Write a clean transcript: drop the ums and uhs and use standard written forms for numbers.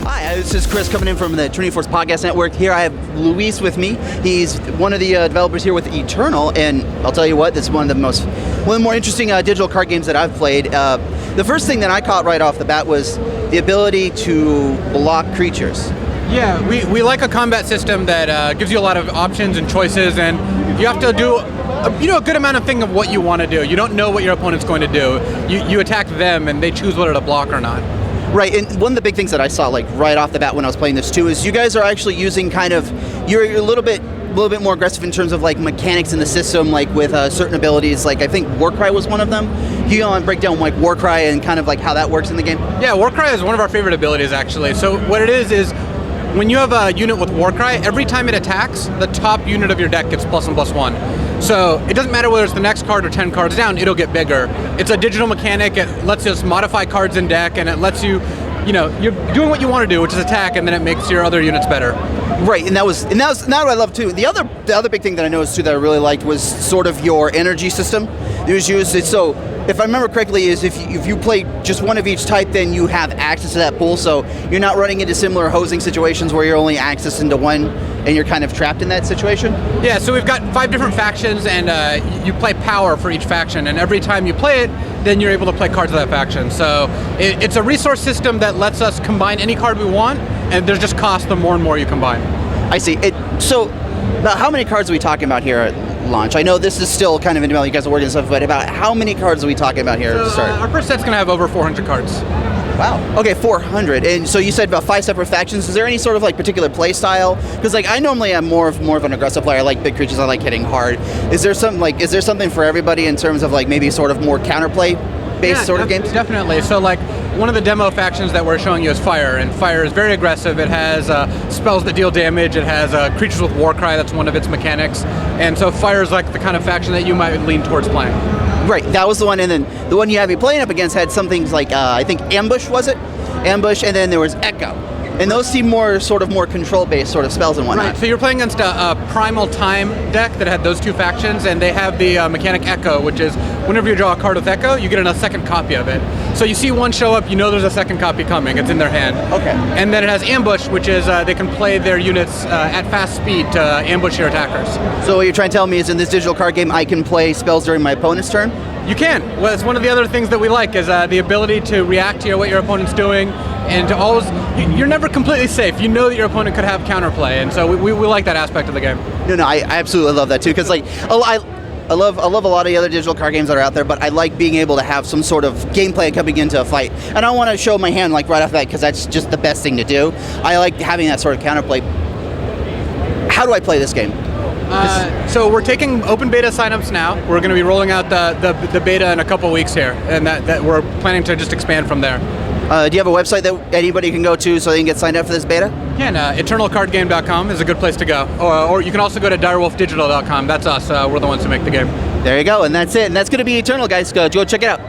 Hi, this is Chris coming in from the Trinity Force Podcast Network. Here I have Luis with me. He's one of the developers here with Eternal, and I'll tell you what, this is one of the more interesting digital card games that I've played. The first thing that I caught right off the bat was the ability to block creatures. Yeah, we like a combat system that gives you a lot of options and choices, and you have to do a good amount of thing of what you want to do. You don't know what your opponent's going to do. You attack them, and they choose whether to block or not. Right, and one of the big things that I saw like right off the bat when I was playing this too is you guys are actually using you're a little bit more aggressive in terms of like mechanics in the system, like with certain abilities. Like I think Warcry was one of them. Can you break down like Warcry and kind of like how that works in the game? Yeah, Warcry is one of our favorite abilities actually. So what it is when you have a unit with Warcry, every time it attacks, the top unit of your deck gets +1/+1. So it doesn't matter whether it's the next card or 10 cards down, it'll get bigger. It's a digital mechanic. It lets us modify cards in deck, and it lets you're doing what you want to do, which is attack, and then it makes your other units better. Right, and that was what I love too. The other big thing that I noticed too that I really liked was sort of your energy system. It was used. So if I remember correctly, is if you play just one of each type, then you have access to that pool. So you're not running into similar hosing situations where you're only accessing to one, and you're kind of trapped in that situation. Yeah, so we've got 5 different factions, and you play power for each faction, and every time you play it, then you're able to play cards of that faction. So it's a resource system that lets us combine any card we want, and there's just cost the more and more you combine. I see. So about how many cards are we talking about here at launch? I know this is still kind of in development, you guys are working on stuff, but about how many cards are we talking about here to start? Our first set's going to have over 400 cards. Wow. Okay, 400. And so you said about 5 separate factions. Is there any sort of like particular play style? Because like I normally am more of an aggressive player. I like big creatures. I like hitting hard. Is there something for everybody in terms of like maybe sort of more counterplay based sort of games? Definitely. So like one of the demo factions that we're showing you is Fire, and Fire is very aggressive. It has spells that deal damage. It has creatures with Warcry. That's one of its mechanics. And so Fire is like the kind of faction that you might lean towards playing. Right, that was the one, and then the one you had me playing up against had some things like, I think Ambush, was it? Ambush, and then there was Echo. And those seem more control-based sort of spells and whatnot. Right, so you're playing against a Primal Time deck that had those 2 factions, and they have the mechanic Echo, which is whenever you draw a card with Echo, you get a second copy of it. So you see one show up, you know there's a second copy coming, it's in their hand. Okay. And then it has Ambush, which is they can play their units at fast speed to ambush your attackers. So what you're trying to tell me is in this digital card game, I can play spells during my opponent's turn? You can. Well, it's one of the other things that we like is the ability to react to what your opponent's doing, and to always, you're never completely safe. You know that your opponent could have counterplay, and so we like that aspect of the game. No, I absolutely love that too, because like I love a lot of the other digital card games that are out there, but I like being able to have some sort of gameplay coming into a fight. And I don't want to show my hand like right off the bat because that's just the best thing to do. I like having that sort of counterplay. How do I play this game? So we're taking open beta signups now. We're going to be rolling out the beta in a couple weeks here, and that we're planning to just expand from there. Do you have a website that anybody can go to so they can get signed up for this beta? Yeah, eternalcardgame.com is a good place to go. Or you can also go to direwolfdigital.com. That's us. We're the ones who make the game. There you go, and that's it. And that's going to be Eternal, guys. Go check it out.